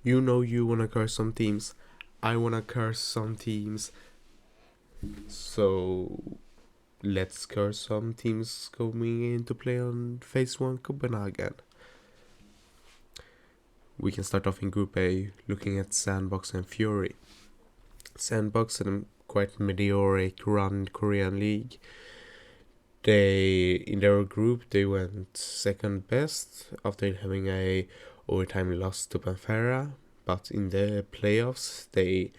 You know you wanna curse some teams. I wanna curse some teams. So let's curse some teams going into play on Phase 1 Copenhagen. We can start off in Group A, looking at Sandbox and Fury. Sandbox had a quite meteoric run in Korean League. In their group, they went second best after having a overtime loss to Panthera, but in the playoffs they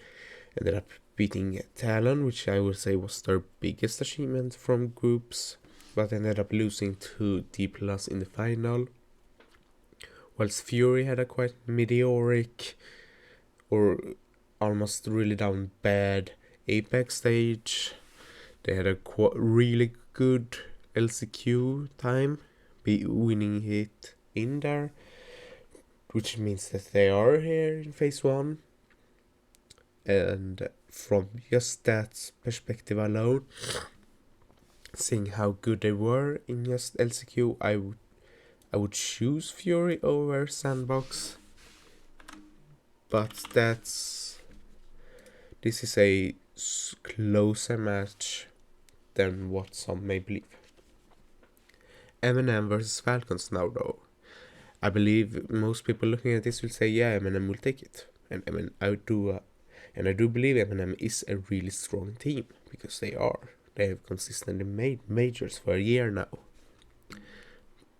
ended up beating Talon, which I would say was their biggest achievement from groups, but ended up losing to D+ in the final. Whilst Fury had a quite meteoric or almost really down bad Apex stage. They had a really good LCQ time, winning it in there, which means that they are here in Phase 1. And from just that perspective alone, seeing how good they were in just LCQ, I would choose Fury over Sandbox. But this is a closer match than what some may believe. M&M versus Falcons now though. I believe most people looking at this will say, yeah, M&M will take it. And I do believe M&M is a really strong team, because they have consistently made majors for a year now.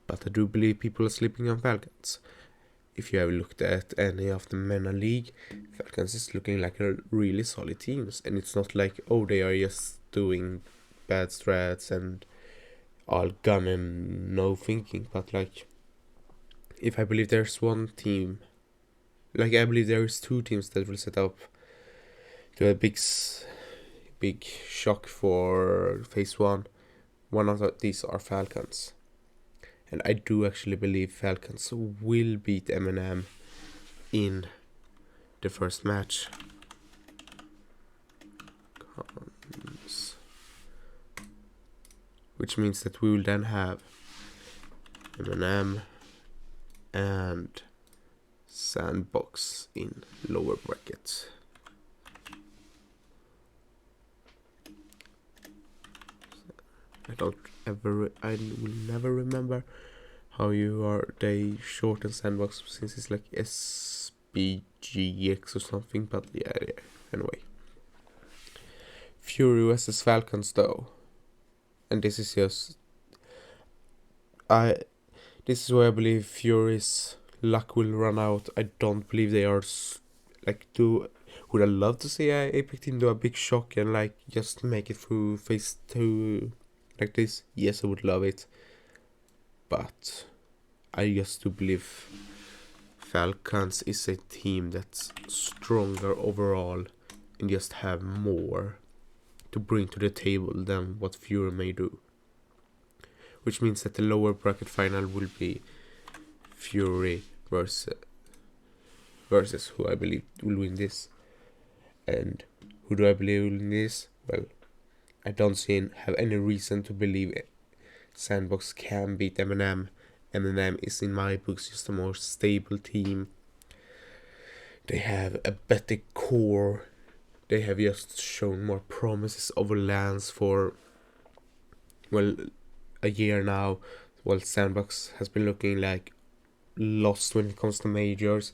But I do believe people are sleeping on Falcons. If you have looked at any of the MENA League, Falcons is looking like a really solid team. And it's not like, they are just doing bad strats and all gun and no thinking. But if I believe there's one team, I believe there's two teams that will set up to a big shock for Phase 1. One of these are Falcons. And I do actually believe Falcons will beat M&M in the first match. Which means that we will then have M&M and Sandbox in lower brackets. I will never remember how they shorten Sandbox, since it's like SBGX or something, but yeah, anyway. Fury vs Falcons though. And this is just this is where I believe Fury's luck will run out. I don't believe they are would I love to see a Apex team do a big shock and just make it through Phase 2 like this? Yes, I would love it. But I just do believe Falcons is a team that's stronger overall and just have more to bring to the table than what Fury may do. Which means that the lower bracket final will be Fury versus who I believe will win this. And who do I believe will win this? Well, I don't have any reason to believe Sandbox can beat M&M. M&M is in my books just a more stable team. They have a better core. They have just shown more promises over Lance for a year now, while Sandbox has been looking lost when it comes to majors.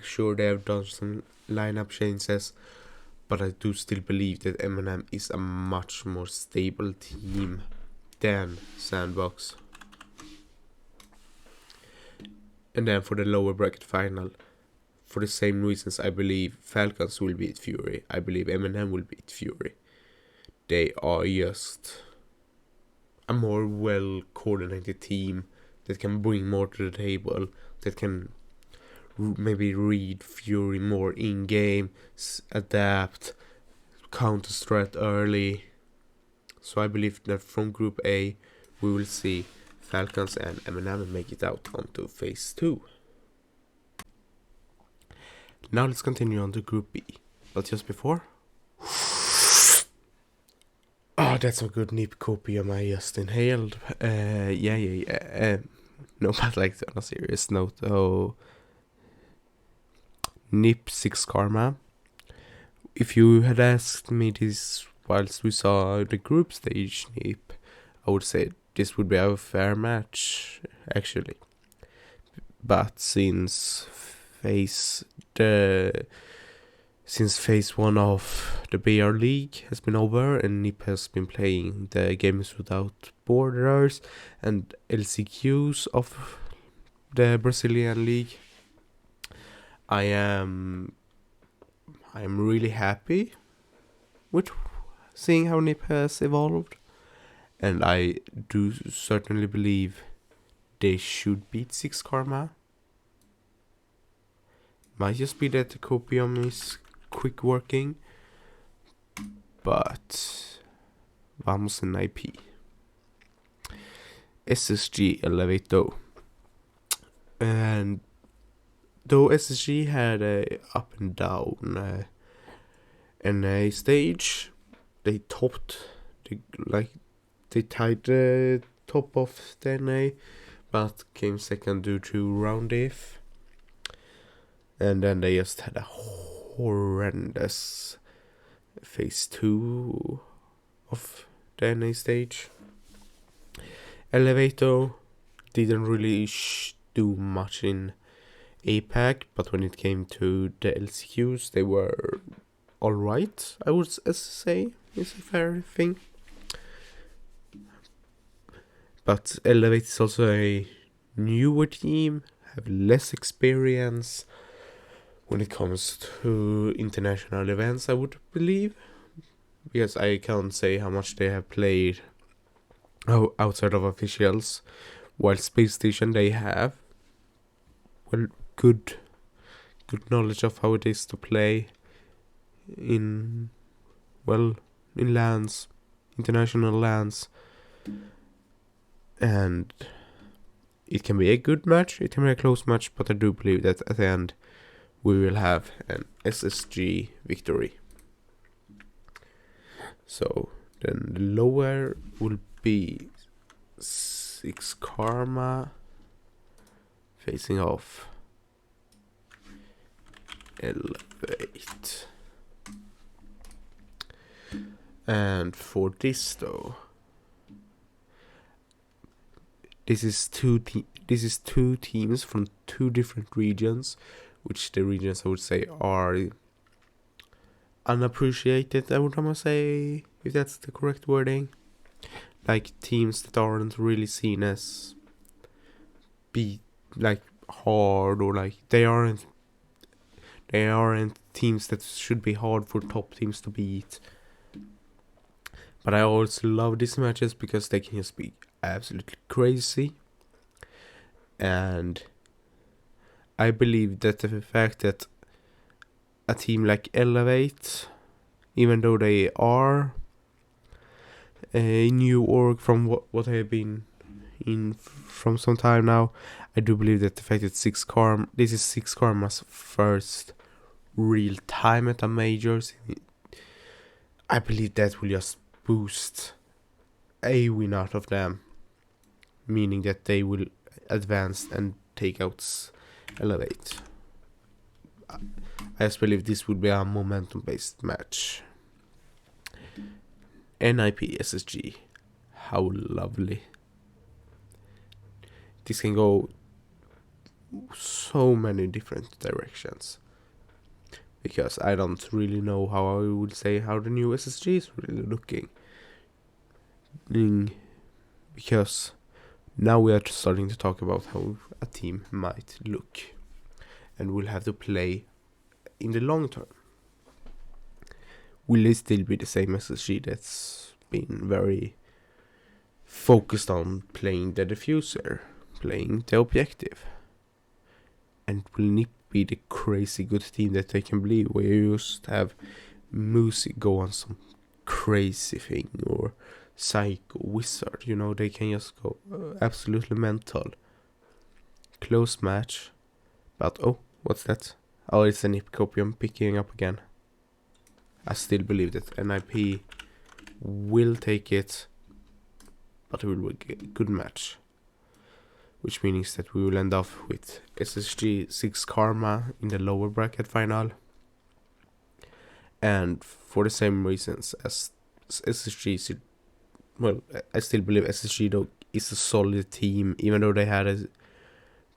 Sure, they have done some lineup changes, but I do still believe that M&M is a much more stable team than Sandbox. And then for the lower bracket final, for the same reasons, I believe Falcons will beat Fury. I believe M&M will beat Fury. They are just a more well-coordinated team that can bring more to the table, that can maybe read Fury more in-game, adapt, counter-strat early. So I believe that from Group A, we will see Falcons and M&M make it out onto Phase 2. Now let's continue on to Group B. But just before... that's a good nip copium I just inhaled. No, but on a serious note, NIP 6 Karma. If you had asked me this whilst we saw the group stage NIP, I would say this would be a fair match, actually. But since phase 1 of the BR League has been over and NIP has been playing the Games Without Borders and LCQs of the Brazilian League, I am really happy with seeing how NIP has evolved, and I do certainly believe they should beat 6 Karma. Might just be that the Copium is quick working, but vamos en IP. SSG Elevator. And though SSG had a up and down NA stage, they tied the top of the NA, but came second due to round diff. And then they just had a horrendous phase 2 of the NA stage. Elevator didn't really do much in APAC, but when it came to the LCQs, they were alright, I would say, is a fair thing. But Elevate is also a newer team, have less experience when it comes to international events, I would believe. Because I can't say how much they have played outside of officials. While Space Station, they have good knowledge of how it is to play in lands, international lands. And it can be a good match, it can be a close match, but I do believe that at the end we will have an SSG victory. So then the lower will be 6 Karma facing off Elevate. And for this though, this is two teams from two different regions, which the regions I would say are unappreciated, I would almost say, if that's the correct wording. Like teams that aren't really seen as hard, or like they aren't teams that should be hard for top teams to beat. But I also love these matches because they can just be absolutely crazy. And I believe that the fact that a team like Elevate, even though they are a new org from what I have been in from some time now, I do believe that the fact that this is 6 Karma's first real time at a majors, I believe that will just boost a win out of them, meaning that they will advance and take out Elevate. I just believe this would be a momentum based match. NIP SSG, how lovely. This can go so many different directions, because I don't really know how I would say how the new SSG is really looking. Because now we are starting to talk about how a team might look and will have to play in the long term. Will it still be the same SSG that's been very focused on playing the diffuser, playing the objective? And will NIP be the crazy good team that they can be, where you just have Musi go on some crazy thing, or Psycho Wizard, they can just go absolutely mental. Close match, but what's that? Oh, it's a NIP Copium picking up again. I still believe that NIP will take it, but it will be a good match. which means that we will end up with SSG 6 Karma in the lower bracket final. And for the same reasons as SSG, well, I still believe SSG though is a solid team, even though they had a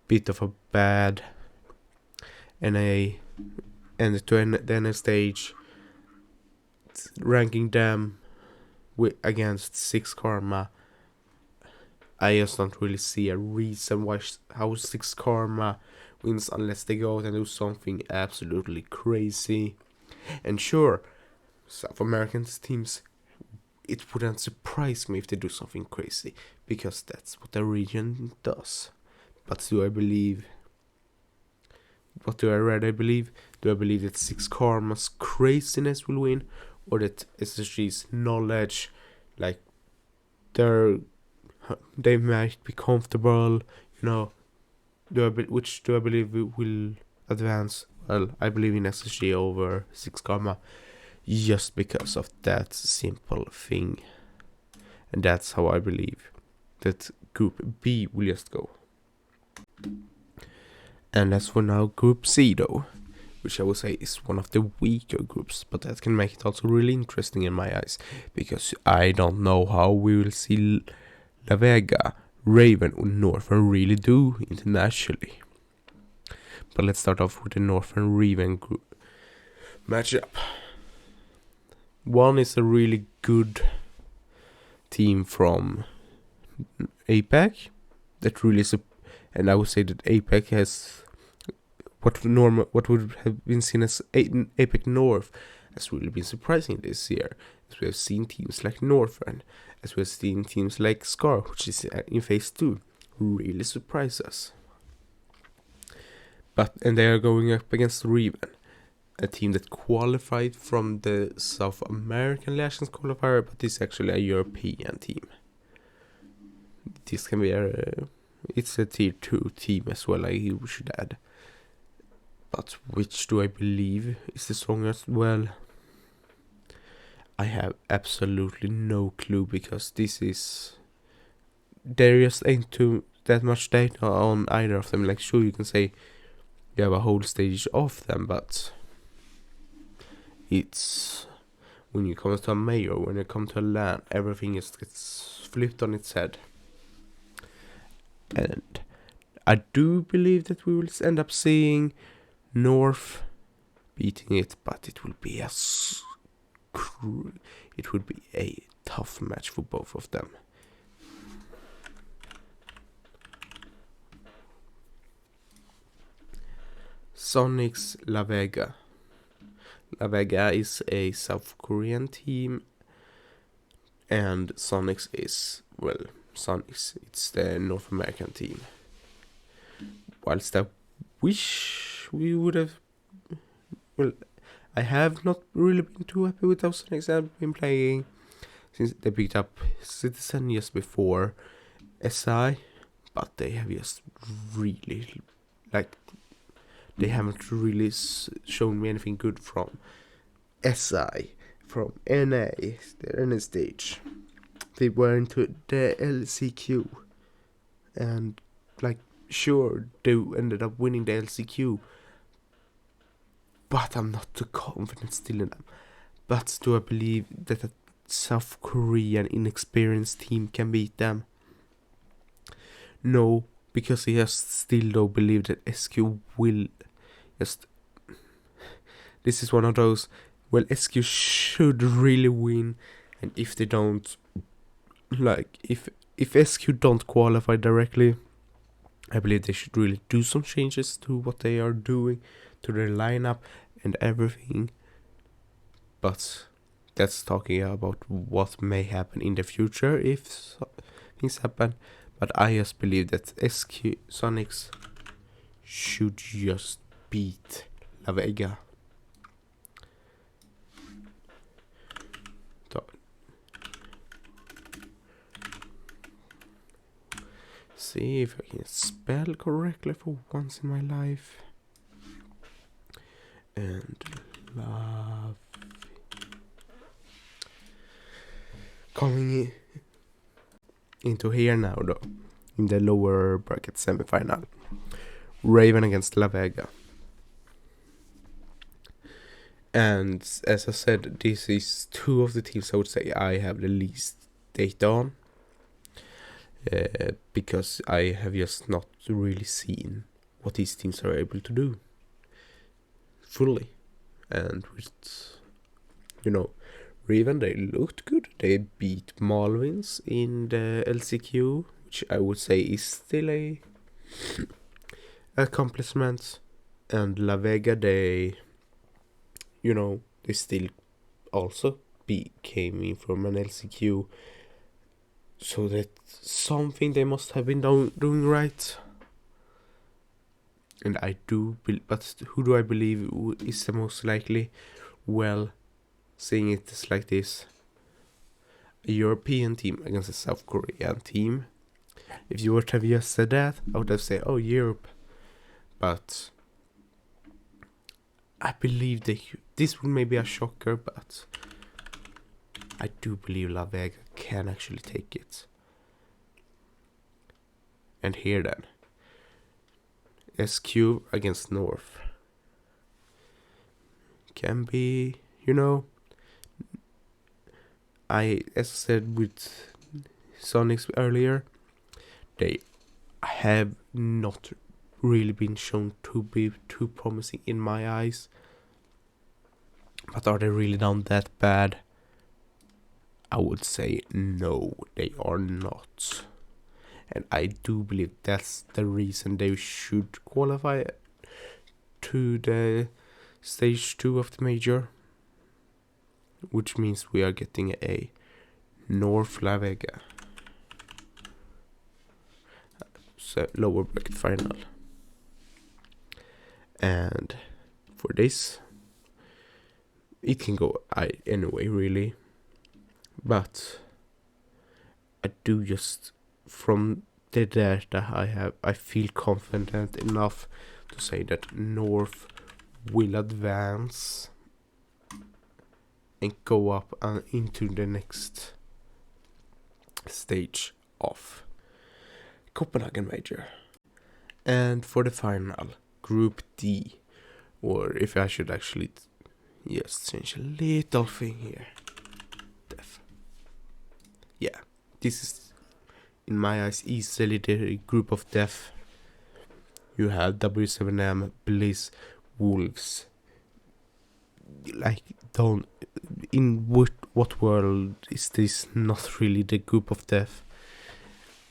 bit of a bad NA and to the NA stage. Ranking them against 6 Karma, I just don't really see a reason how 6 Karma wins unless they go out and do something absolutely crazy. And sure, South American teams, it wouldn't surprise me if they do something crazy, because that's what the region does. But do I believe... What do I rather believe? Do I believe that 6 Karma's craziness will win, or that SSG's knowledge, like they might be comfortable, which do I believe will advance? Well, I believe in SSG over 6 Karma, just because of that simple thing. And that's how I believe that Group B will just go. And as for now, Group C though, which I would say is one of the weaker groups, but that can make it also really interesting in my eyes, because I don't know how we will see La Vega, Raven and Northern really do internationally. But let's start off with the Northern Raven group matchup. One is a really good team from APAC that really and I would say that APAC has what would have been seen as APAC North has really been surprising this year, as we have seen teams like Northern, as we have seen teams like Scar, which is in phase 2, really surprise us. And they are going up against Raven, a team that qualified from the South American Nations qualifier, but is actually a European team. This can be it's a tier 2 team as well, I should add. But which do I believe is the strongest? Well, I have absolutely no clue, because there just ain't too that much data on either of them. Like, sure, you can say you have a whole stage of them, but it's when you come to a mayor, when you come to a LAN, everything gets flipped on its head. And I do believe that we will end up seeing North beating it, but it will be a tough match for both of them. Sonic's La Vega. La Vega is a South Korean team, and Sonic's it's the North American team. Whilst I wish we would have... Well, I have not really been too happy with how Sonics have been playing since they picked up Citizen just before SI, but they have just really... they haven't really shown me anything good from SI, from NA, their NA stage. They were into the LCQ, and sure, they ended up winning the LCQ, but I'm not too confident still in them. But do I believe that a South Korean inexperienced team can beat them? No, because I just still don't believe that SQ will just... This is one of those, well, SQ should really win, and if they don't, if SQ don't qualify directly, I believe they should really do some changes to what they are doing, to their lineup and everything. But that's talking about what may happen in the future if things happen. But I just believe that SQ Sonics should just beat La Vega. See if I can spell correctly for once in my life. And love. Coming into here now though. in the lower bracket semifinal. Raven against La Vega. And as I said, this is two of the teams I would say I have the least data on. Because I have just not really seen what these teams are able to do fully. And with, Raven, they looked good. They beat Malvins in the LCQ, which I would say is still a accomplishment. And La Vega, they still also came in from an LCQ. So that's something they must have been doing right. And I do, but who do I believe is the most likely? Well, seeing it is like this: a European team against a South Korean team. If you would have just said that, I would have said, oh, Europe. But I believe this would maybe a shocker, but I do believe La Vega can actually take it. And here then, SQ against North. Can be, as I said with Sonics earlier, they have not really been shown to be too promising in my eyes. But are they really down that bad? I would say no, they are not. And I do believe that's the reason they should qualify to the stage 2 of the major. Which means we are getting a North La Vega. So lower bracket final. And for this, it can go anyway, really. But I do just, from the data I have, I feel confident enough to say that North will advance and go up into the next stage of Copenhagen Major. And for the final, Group D, or if I should actually just change a little thing here. Yeah, this is, in my eyes, easily the group of death. You have W7M, Bliss, Wolves. In what world is this not really the group of death?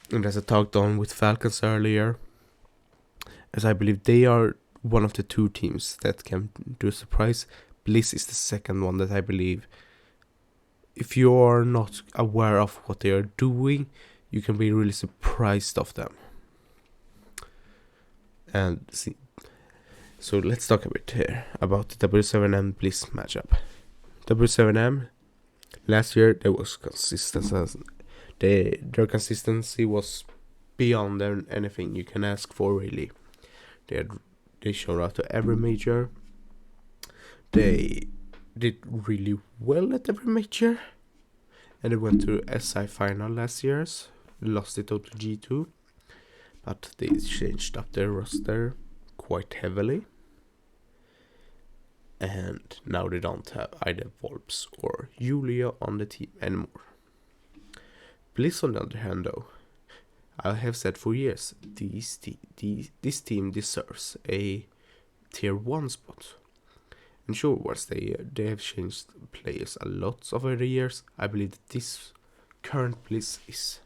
And as I talked on with Falcons earlier, as I believe they are one of the two teams that can do a surprise. Bliss is the second one that I believe, if you are not aware of what they are doing, you can be really surprised of them. And see, so let's talk a bit here about the W7M Bliss matchup. W7M, last year there was consistency. Their consistency was beyond anything you can ask for, really. They showed up to every major. They did really well at every major, and they went to SI final last year, lost it out to G2, but they changed up their roster quite heavily, and now they don't have either Volps or Julia on the team anymore. Bliss, on the other hand, though, I have said for years, this team deserves a tier 1 spot. And sure, once they have changed players a lot over the years, I believe that this current Bliss is,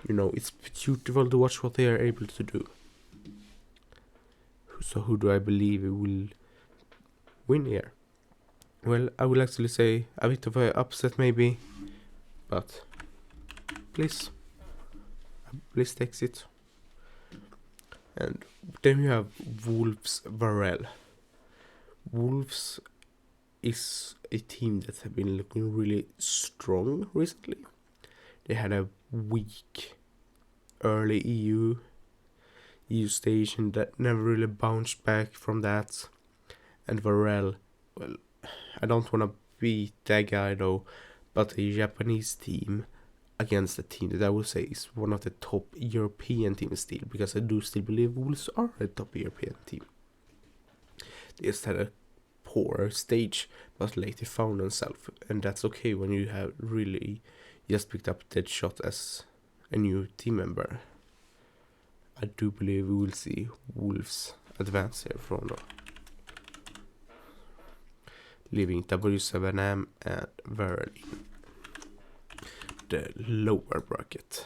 it's beautiful to watch what they are able to do. So who do I believe will win here? Well, I will actually say a bit of an upset maybe, but Bliss takes it. And then you have Wolves Varel. Wolves is a team that have been looking really strong recently. They had a weak early EU station that never really bounced back from that. And Varel, I don't want to beat that guy though, but a Japanese team against a team that I would say is one of the top European teams still, because I do still believe Wolves are a top European team. They just had a poor stage, but later found themselves, and that's okay when you have really just picked up Deadshot as a new team member. I do believe we will see Wolves advance here from now, leaving W7M and Verlin the lower bracket.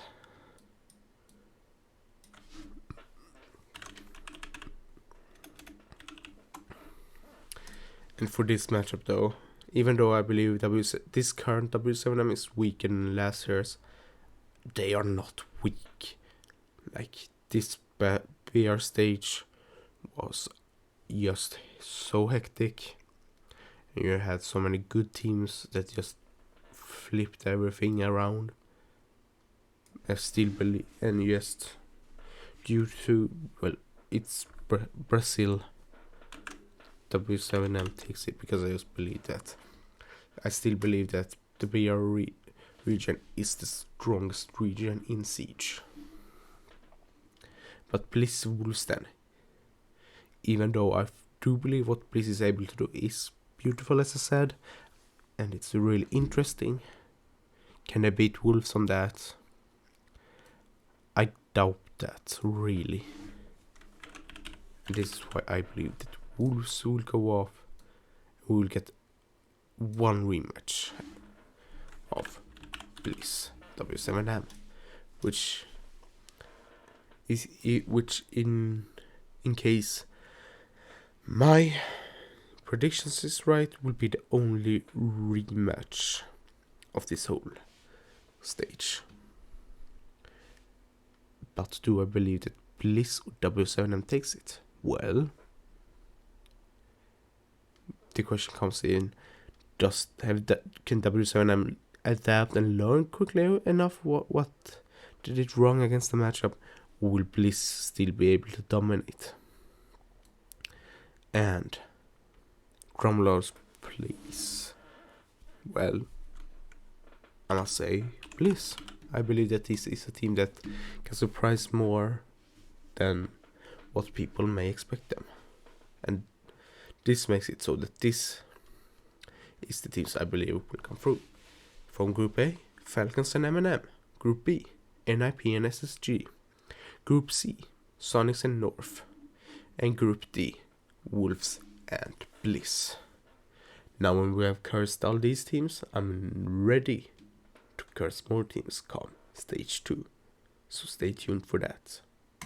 And for this matchup though, even though I believe this current W7M is weaker than last year's, they are not weak. Like, this BR stage was just so hectic. You had so many good teams that just flipped everything around. I still believe, and just due to, well, it's Brazil, W7M takes it, because I just believe that. I still believe that the BR region is the strongest region in Siege. But Bliss Wolves then, even though I do believe what Bliss is able to do is beautiful, as I said, and it's really interesting, can they beat Wolves on that? I doubt that, really. And this is why I believe that Wolves will go off. We will get one rematch of Bliss W7M, which in case my predictions is right, will be the only rematch of this whole stage. But do I believe that Bliss or W7M takes it? Well, the question comes in: can W7M adapt and learn quickly enough what did it wrong against the matchup? Or will Bliss still be able to dominate? And Grumlars, please. Well, I must say Bliss. I believe that this is a team that can surprise more than what people may expect them. And this makes it so that this is the teams I believe will come through. From Group A, Falcons and M&M. Group B, NIP and SSG. Group C, Sonics and North. And Group D, Wolves and Bliss. Now when we have cursed all these teams, I'm ready to curse more teams come Stage 2. So stay tuned for that.